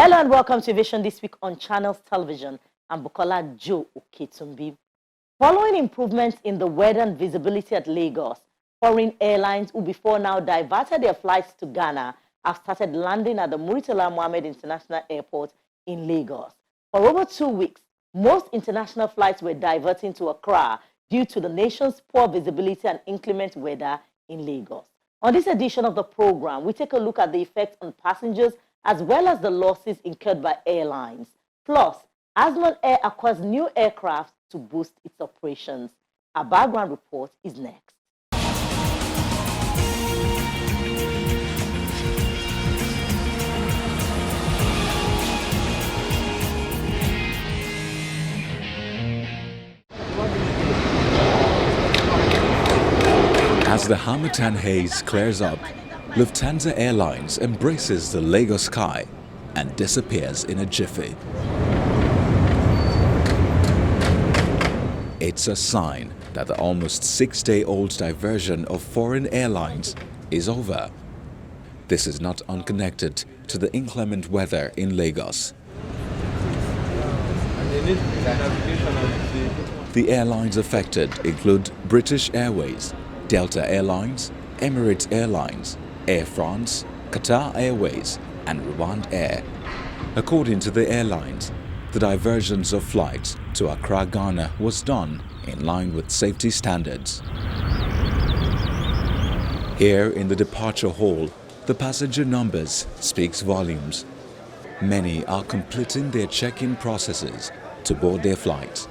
Hello and welcome to Vision This Week on Channels Television. I'm Bukola Joe Oketumbi. Following improvements in the weather and visibility at Lagos, foreign airlines who before now diverted their flights to Ghana have started landing at the Muritala Mohammed International Airport in Lagos. For over 2 weeks, most international flights were diverting to Accra due to the nation's poor visibility and inclement weather in Lagos. On this edition of the program, we take a look at the effect on passengers as well as the losses incurred by airlines. Plus, Azman Air acquires new aircraft to boost its operations. Our background report is next. As the Hamilton haze clears up, Lufthansa Airlines embraces the Lagos sky and disappears in a jiffy. It's a sign that the almost 6-day-old diversion of foreign airlines is over. This is not unconnected to the inclement weather in Lagos. The airlines affected include British Airways, Delta Airlines, Emirates Airlines, Air France, Qatar Airways and Rwand Air. According to the airlines, the diversions of flights to Accra, Ghana was done in line with safety standards. Here in the departure hall, the passenger numbers speaks volumes. Many are completing their check-in processes to board their flights.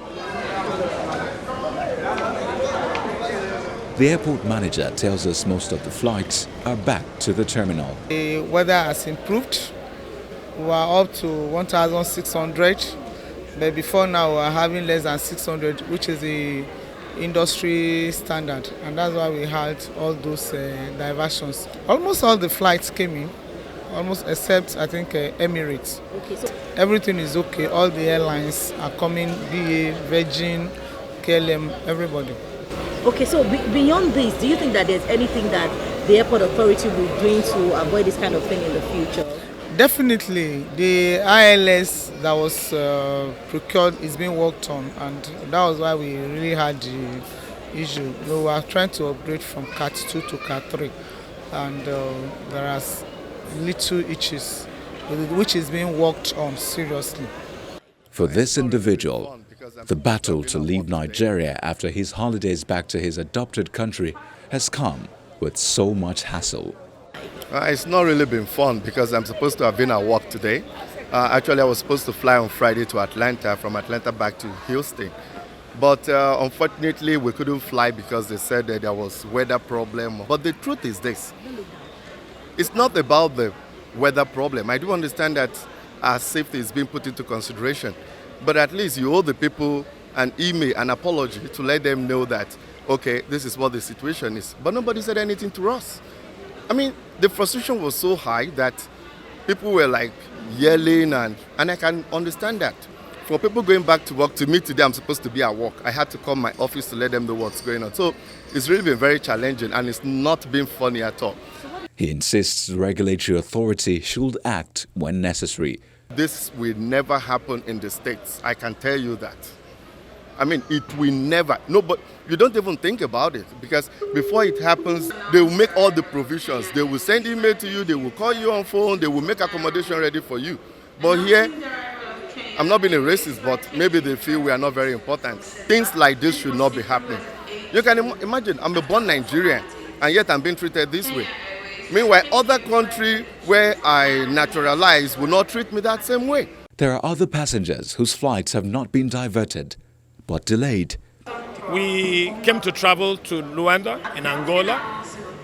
The airport manager tells us most of the flights are back to the terminal. The weather has improved. We are up to 1,600, but before now we are having less than 600, which is the industry standard, and that's why we had all those diversions. Almost all the flights came in, almost except I think Emirates. Okay, so everything is okay. All the airlines are coming, BA, Virgin, KLM, everybody. Okay, so beyond this, do you think that there's anything that the airport authority will be doing to avoid this kind of thing in the future? Definitely. The ILS that was procured is being worked on, and that was why we really had the issue. We were trying to upgrade from Cat 2 to Cat 3, and there are little issues which is being worked on seriously. For this individual, the battle to leave Nigeria after his holidays back to his adopted country has come with so much hassle. It's not really been fun because I'm supposed to have been at work today. Actually, I was supposed to fly on Friday to Atlanta, from Atlanta back to Houston. But unfortunately, we couldn't fly because they said that there was weather problem. But the truth is this. It's not about the weather problem. I do understand that our safety is being put into consideration. But at least you owe the people an email, an apology to let them know that, okay, this is what the situation is. But nobody said anything to us. I mean, the frustration was so high that people were like yelling, and I can understand that. For people going back to work, to me today, I'm supposed to be at work. I had to call my office to let them know what's going on. So it's really been very challenging, and it's not been funny at all. He insists the regulatory authority should act when necessary. This will never happen in the States. I can tell you that. I mean, it will never. No, but you don't even think about it, because before it happens, they will make all the provisions. They will send email to you. They will call you on phone. They will make accommodation ready for you. But here, I'm not being a racist, but maybe they feel we are not very important. Things like this should not be happening. You can imagine, I'm a born Nigerian, and yet I'm being treated this way. Meanwhile, other countries where I naturalize will not treat me that same way. There are other passengers whose flights have not been diverted, but delayed. We came to travel to Luanda in Angola.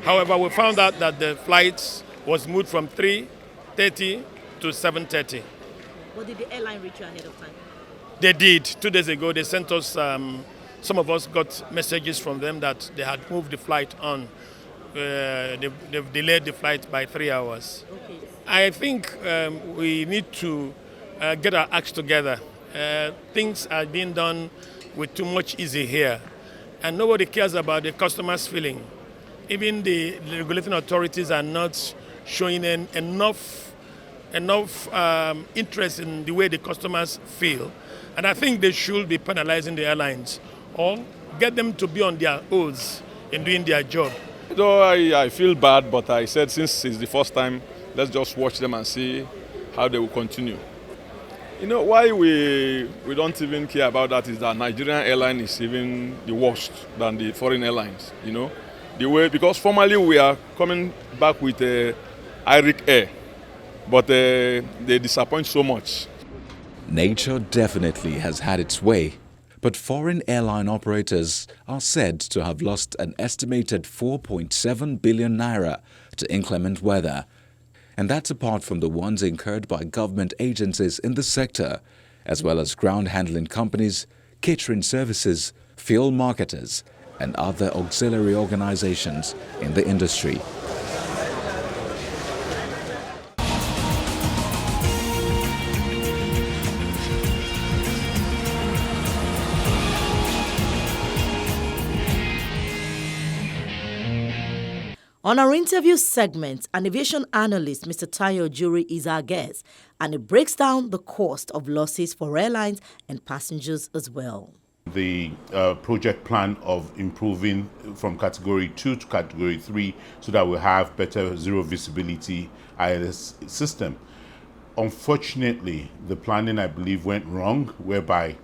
However, we found out that the flight was moved from 3:30 to 7:30. But did the airline reach you ahead of time? They did. 2 days ago, they sent us, some of us got messages from them that they had moved the flight on. They've delayed the flight by 3 hours. Okay. I think we need to get our acts together. Things are being done with too much easy here, and nobody cares about the customer's feeling. Even the regulating authorities are not showing enough enough interest in the way the customers feel. And I think they should be penalizing the airlines or get them to be on their oaths in doing their job. Though I feel bad, but I said since it's the first time, let's just watch them and see how they will continue. You know, why we don't even care about that is that Nigerian airline is even the worst than the foreign airlines, you know. The way, because formerly we are coming back with Ark Air, but they disappoint so much. Nature definitely has had its way, but foreign airline operators are said to have lost an estimated 4.7 billion naira to inclement weather. And that's apart from the ones incurred by government agencies in the sector, as well as ground handling companies, catering services, fuel marketers, and other auxiliary organizations in the industry. On our interview segment, an aviation analyst, Mr. Tayo Juri, is our guest, and it breaks down the cost of losses for airlines and passengers as well. The project plan of improving from Category 2 to Category 3 so that we have better zero visibility ILS system. Unfortunately, the planning, I believe, went wrong, whereby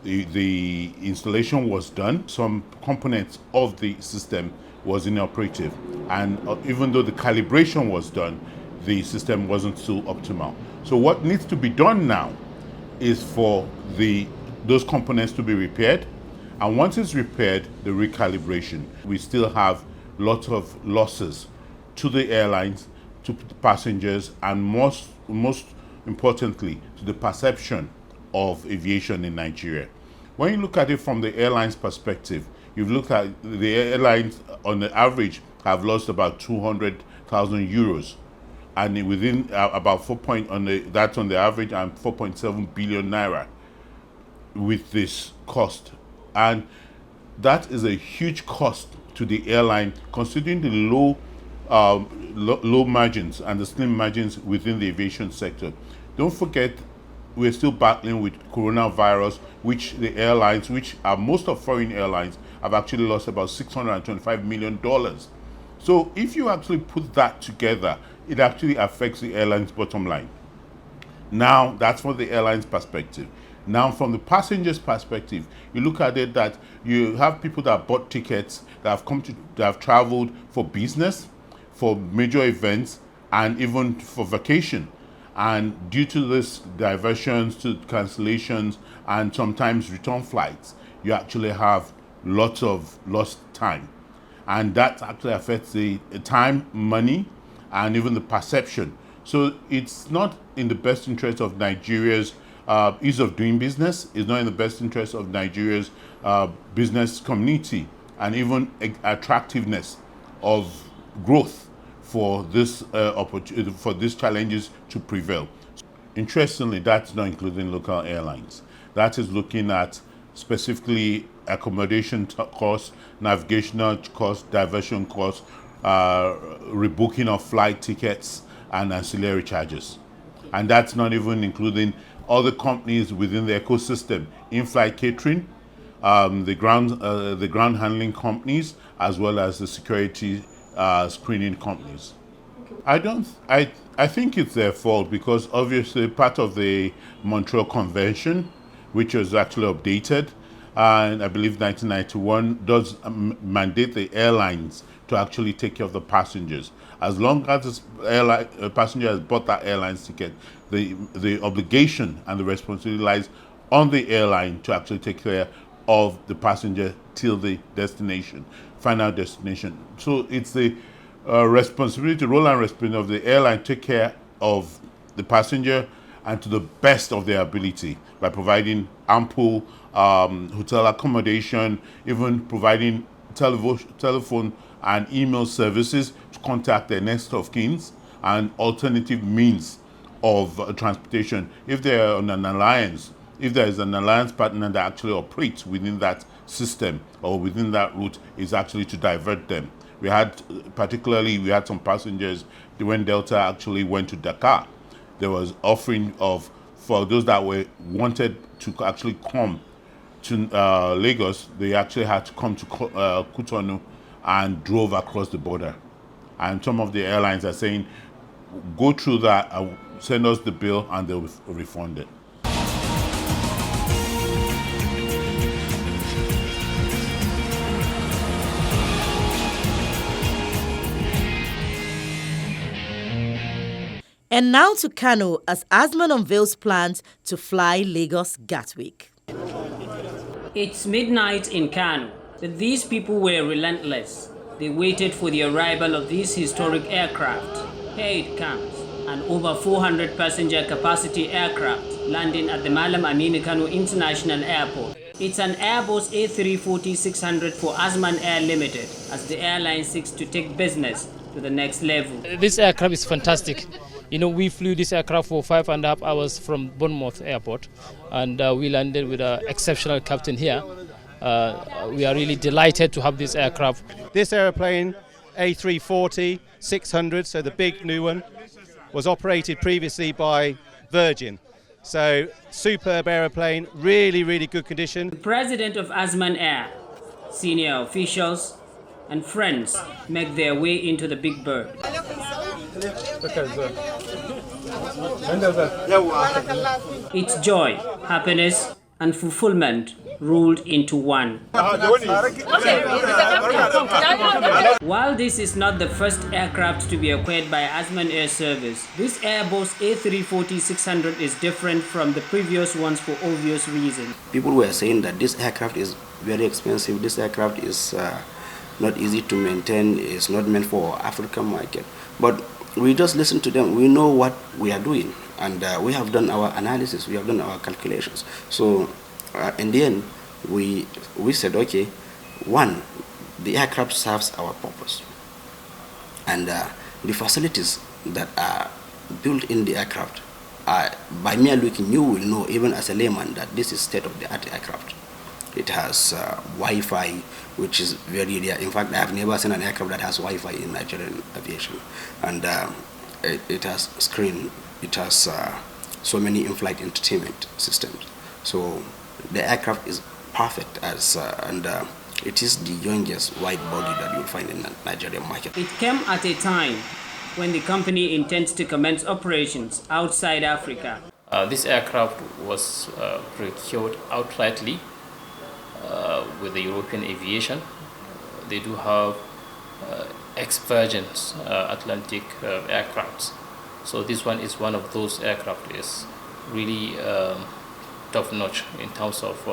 the installation was done. Some components of the system was inoperative, and even though the calibration was done, the system wasn't still optimal. So what needs to be done now is for those components to be repaired, and once it's repaired, the recalibration. We still have lots of losses to the airlines, to passengers, and most importantly, to the perception of aviation in Nigeria. When you look at it from the airlines perspective, you've looked at the airlines on the average have lost about 200,000 euros, and within about that's on the average, and 4.7 billion naira with this cost, and that is a huge cost to the airline, considering the low margins and the slim margins within the aviation sector. Don't forget, we're still battling with coronavirus, which the airlines, which are most of foreign airlines, have actually lost about $625 million. So if you actually put that together, it actually affects the airline's bottom line. Now, that's from the airline's perspective. Now, from the passenger's perspective, you look at it that you have people that bought tickets, that have traveled for business, for major events, and even for vacation. And due to this diversions, to cancellations, and sometimes return flights, you actually have lots of lost time. And that actually affects the time, money, and even the perception. So it's not in the best interest of Nigeria's ease of doing business. It's not in the best interest of Nigeria's business community, and even attractiveness of growth for this opportunity, for these challenges to prevail. Interestingly, that's not including local airlines. That is looking at specifically accommodation costs, navigational costs, diversion costs, rebooking of flight tickets, and ancillary charges. And that's not even including other companies within the ecosystem, in-flight catering, the ground handling companies, as well as the security screening companies. I think it's their fault, because obviously part of the Montreal Convention, which was actually updated, and I believe 1991, does mandate the airlines to actually take care of the passengers. As long as the passenger has bought that airline's ticket, the obligation and the responsibility lies on the airline to actually take care of the passenger till the destination, final destination. So it's the responsibility, role and responsibility of the airline to take care of the passenger, and to the best of their ability, by providing ample hotel accommodation, even providing telephone and email services to contact their next of kins, and alternative means of transportation. If they're on an alliance, if there is an alliance partner that actually operates within that system or within that route, is actually to divert them. We had some passengers when Delta actually went to Dakar. there was offering of, for those that wanted to actually come to Lagos, they actually had to come to Cotonou and drove across the border. And some of the airlines are saying, go through that, send us the bill, and they'll refund it. And now to Kano as Azman unveils plans to fly Lagos Gatwick. It's midnight in Kano, but these people were relentless. They waited for the arrival of this historic aircraft. Here it comes, an over 400 passenger capacity aircraft landing at the Malam Aminu Kano International Airport. It's an Airbus A340-600 for Azman Air Limited as the airline seeks to take business to the next level. This aircraft is fantastic. You know, we flew this aircraft for 5.5 hours from Bournemouth Airport, and we landed with an exceptional captain here. We are really delighted to have this aircraft. This airplane, A340-600, so the big new one, was operated previously by Virgin. So superb airplane, really, really good condition. The president of Azman Air, senior officials, and friends make their way into the big bird. It's joy, happiness, and fulfillment rolled into one. While this is not the first aircraft to be acquired by Azman Air Service, this Airbus A340-600 is different from the previous ones for obvious reasons. People were saying that this aircraft is very expensive, this aircraft is not easy to maintain, it's not meant for African market. But we just listen to them, we know what we are doing, and we have done our analysis, we have done our calculations. So in the end, we said, okay, one, the aircraft serves our purpose. And the facilities that are built in the aircraft, by mere looking, you will know, even as a layman, that this is state-of-the-art aircraft. It has Wi-Fi, which is very rare. In fact, I have never seen an aircraft that has Wi-Fi in Nigerian aviation. And it has screen, it has so many in-flight entertainment systems. So the aircraft is perfect and it is the youngest wide body that you'll find in the Nigerian market. It came at a time when the company intends to commence operations outside Africa. This aircraft was procured outrightly with the European aviation. They do have ex-Virgin's Atlantic aircrafts. So this one is one of those aircraft. Is really top-notch in terms of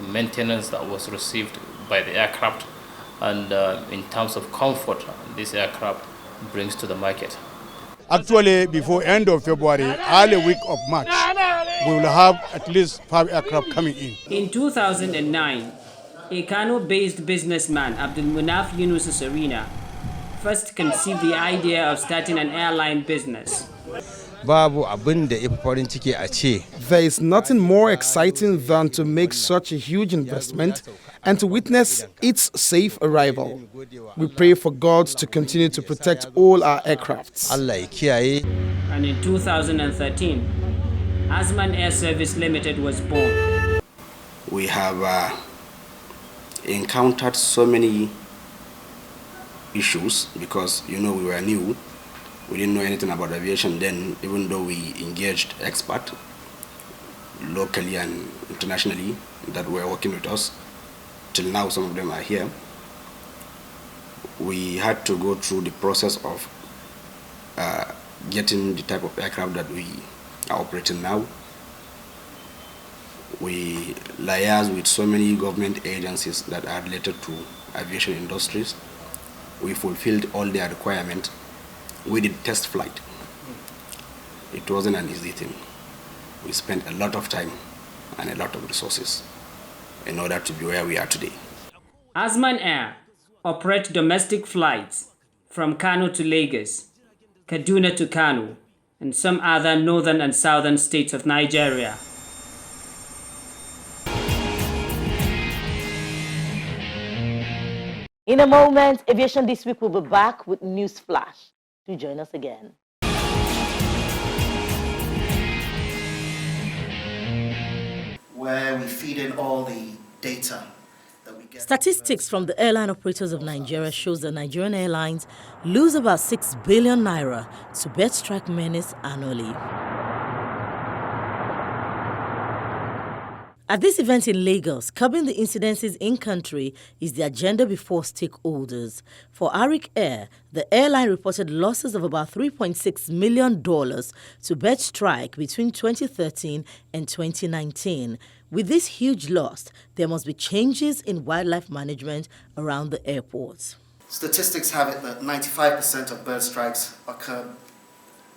maintenance that was received by the aircraft, and in terms of comfort this aircraft brings to the market. Actually, before end of February, early week of March, we will have at least 5 aircraft coming in. In 2009, a Kano-based businessman, Abdul Munaf Yunus Sarina, first conceived the idea of starting an airline business. There is nothing more exciting than to make such a huge investment and to witness its safe arrival. We pray for God to continue to protect all our aircrafts. And in 2013, Azman Air Service Limited was born. We have encountered so many issues because, you know, we were new. We didn't know anything about aviation then, even though we engaged experts locally and internationally that were working with us. Till now, some of them are here. We had to go through the process of getting the type of aircraft that we are operating now. We liaise with so many government agencies that are related to aviation industries. We fulfilled all their requirements. We did test flight. It wasn't an easy thing. We spent a lot of time and a lot of resources in order to be where we are today. Azman Air operates domestic flights from Kano to Lagos, Kaduna to Kano, and some other northern and southern states of Nigeria. In a moment, Aviation This Week will be back with Newsflash. Do join us again. where we feed in all the data that we get. Statistics from the Airline Operators of Nigeria shows that Nigerian airlines lose about 6 billion naira to bird strike menace annually. At this event in Lagos, curbing the incidences in country is the agenda before stakeholders. For Ark Air, the airline reported losses of about $3.6 million to bird strike between 2013 and 2019. With this huge loss, there must be changes in wildlife management around the airports. Statistics have it that 95% of bird strikes occur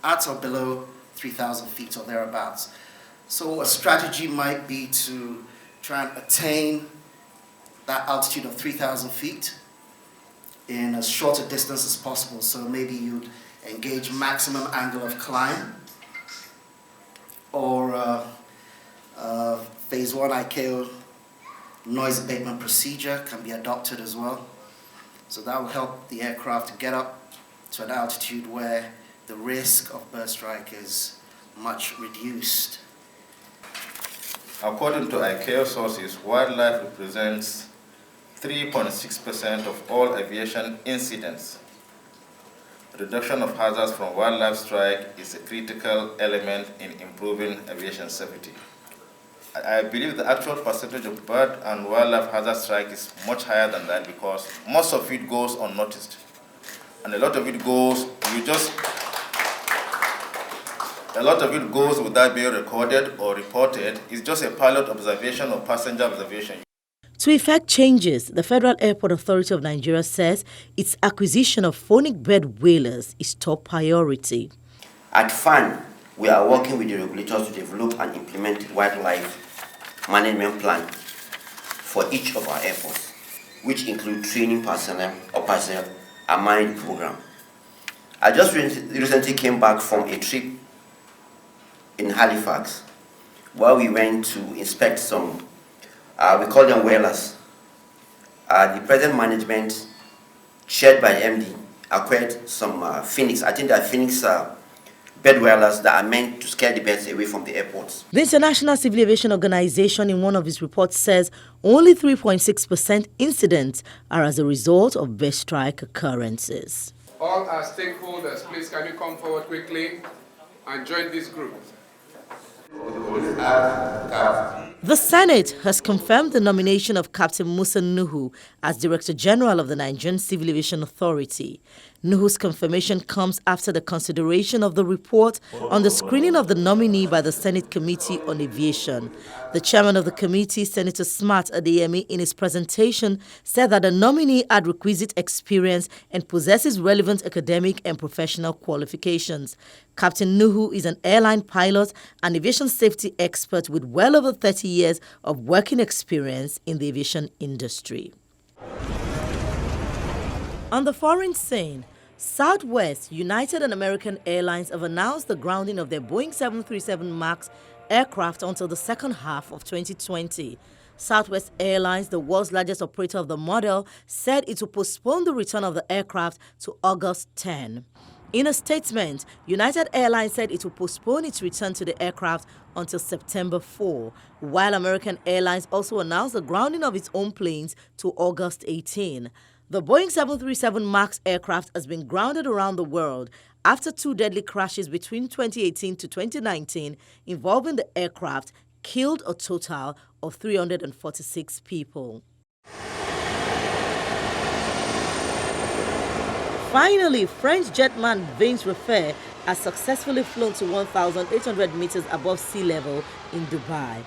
at or below 3,000 feet or thereabouts. So a strategy might be to try and attain that altitude of 3,000 feet in as short a distance as possible. So maybe you'd engage maximum angle of climb, or phase 1 ICAO noise abatement procedure can be adopted as well. So that will help the aircraft get up to an altitude where the risk of bird strike is much reduced. According to ICAO sources, wildlife represents 3.6% of all aviation incidents. Reduction of hazards from wildlife strike is a critical element in improving aviation safety. I believe the actual percentage of bird and wildlife hazard strike is much higher than that, because most of it goes unnoticed. And a lot of it goes, a lot of it goes without being recorded or reported. It's just a pilot observation or passenger observation. To effect changes, the Federal Airport Authority of Nigeria says its acquisition of phonic bird whalers is top priority. At FAN, we are working with the regulators to develop and implement a wildlife management plan for each of our airports, which include training personnel and management program. I just recently came back from a trip in Halifax, where we went to inspect some, we call them whalers. The present management, chaired by the MD, acquired some Phoenix. I think they are Phoenix bird whalers that are meant to scare the birds away from the airports. The International Civil Aviation Organization, in one of its reports, says only 3.6% incidents are as a result of bird strike occurrences. All our stakeholders, please can you come forward quickly and join this group. The Senate has confirmed the nomination of Captain Musa Nuhu as Director General of the Nigerian Civil Aviation Authority. Nuhu's confirmation comes after the consideration of the report on the screening of the nominee by the Senate Committee on Aviation. The chairman of the committee, Senator Smart Adeyemi, in his presentation said that the nominee had requisite experience and possesses relevant academic and professional qualifications. Captain Nuhu is an airline pilot and aviation safety expert with well over 30 years of working experience in the aviation industry. On the foreign scene, Southwest, United and American Airlines have announced the grounding of their Boeing 737 MAX aircraft until the second half of 2020. Southwest Airlines, the world's largest operator of the model, said it will postpone the return of the aircraft to August 10. In a statement, United Airlines said it will postpone its return to the aircraft until September 4, while American Airlines also announced the grounding of its own planes to August 18. The Boeing 737 MAX aircraft has been grounded around the world after 2 deadly crashes between 2018 to 2019 involving the aircraft killed a total of 346 people. Finally, French jetman Vince Raffaire has successfully flown to 1,800 meters above sea level in Dubai.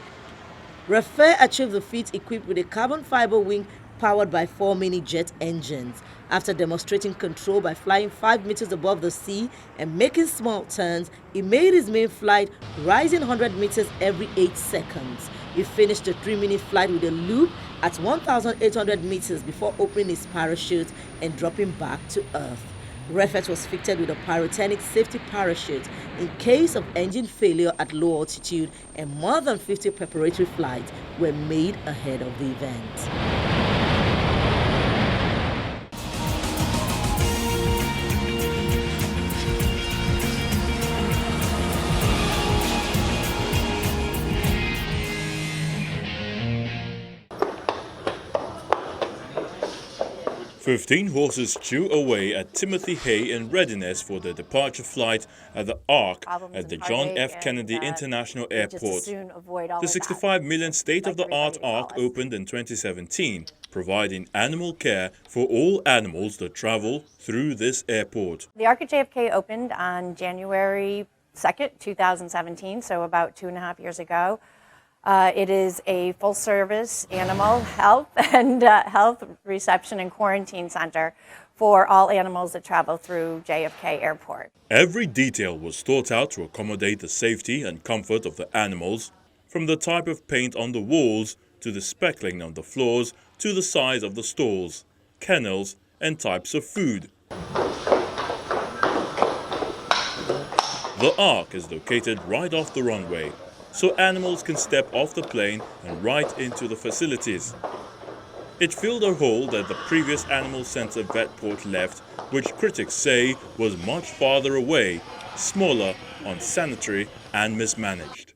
Raffaire achieved the feat equipped with a carbon fiber wing powered by 4 mini-jet engines. After demonstrating control by flying 5 meters above the sea and making small turns, he made his main flight, rising 100 meters every 8 seconds. He finished a 3-minute flight with a loop at 1,800 meters before opening his parachute and dropping back to Earth. Raffaire was fitted with a pyrotechnic safety parachute in case of engine failure at low altitude, and more than 50 preparatory flights were made ahead of the event. 15 horses chew away at Timothy Hay in readiness for the departure flight at the Ark at the John F. Kennedy International Airport. The 65 million state-of-the-art Ark opened in 2017, providing animal care for all animals that travel through this airport. The Ark JFK opened on January 2nd, 2017, so about 2.5 years ago. It is a full-service animal health and health reception and quarantine center for all animals that travel through JFK Airport. Every detail was thought out to accommodate the safety and comfort of the animals, from the type of paint on the walls to the speckling on the floors to the size of the stalls, kennels and types of food. The Ark is located right off the runway, so animals can step off the plane and right into the facilities. It filled a hole that the previous Animal Center Vetport left, which critics say was much farther away, smaller, unsanitary and mismanaged.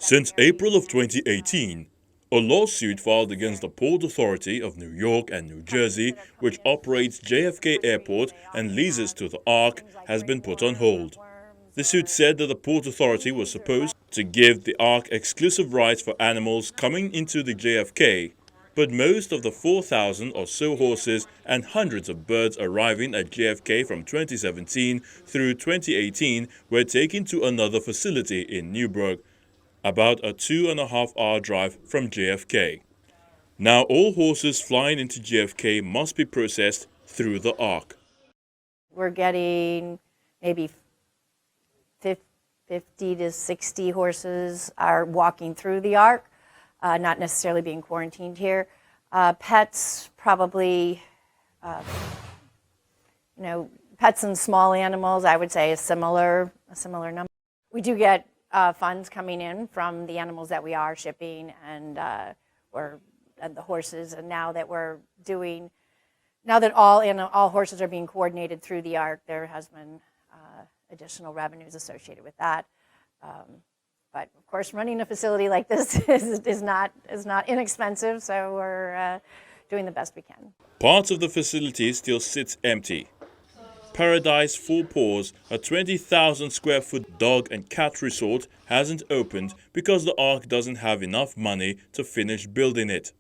Since April of 2018, a lawsuit filed against the Port Authority of New York and New Jersey, which operates JFK Airport and leases to the Ark, has been put on hold. The suit said that the Port Authority was supposed to give the Ark exclusive rights for animals coming into the JFK, but most of the 4,000 or so horses and hundreds of birds arriving at JFK from 2017 through 2018 were taken to another facility in Newburgh, about a 2.5-hour drive from JFK. Now all horses flying into JFK must be processed through the Ark. We're getting maybe 50 to 60 horses are walking through the Ark, not necessarily being quarantined here. Pets, probably, pets and small animals, I would say a similar number. We do get funds coming in from the animals that we are shipping and the horses, and now that all horses are being coordinated through the Ark, there has been additional revenues associated with that. But of course, running a facility like this is not inexpensive, so we're doing the best we can. Parts of the facility still sits empty. Paradise Four Paws, a 20,000 square foot dog and cat resort, hasn't opened because the Ark doesn't have enough money to finish building it.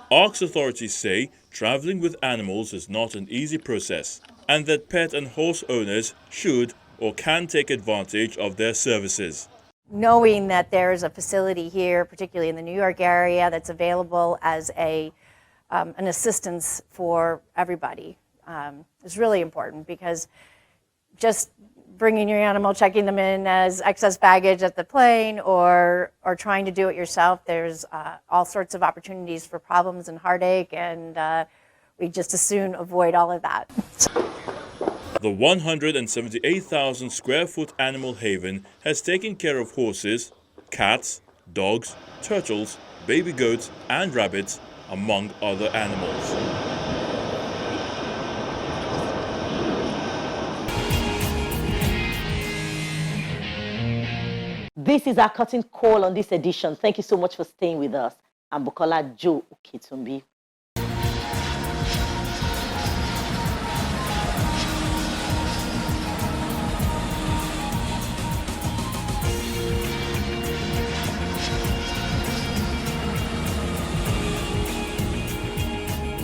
Ark's authorities say traveling with animals is not an easy process, and that pet and horse owners should or can take advantage of their services. Knowing that there is a facility here, particularly in the New York area, that's available as an assistance for everybody is really important, because just bringing your animal, checking them in as excess baggage at the plane, or trying to do it yourself, there's all sorts of opportunities for problems and heartache, and we just as soon avoid all of that. The 178,000 square foot animal haven has taken care of horses, cats, dogs, turtles, baby goats and rabbits, among other animals. This is our curtain call on this edition. Thank you so much for staying with us. I'm Bukola Joe Oketumbi.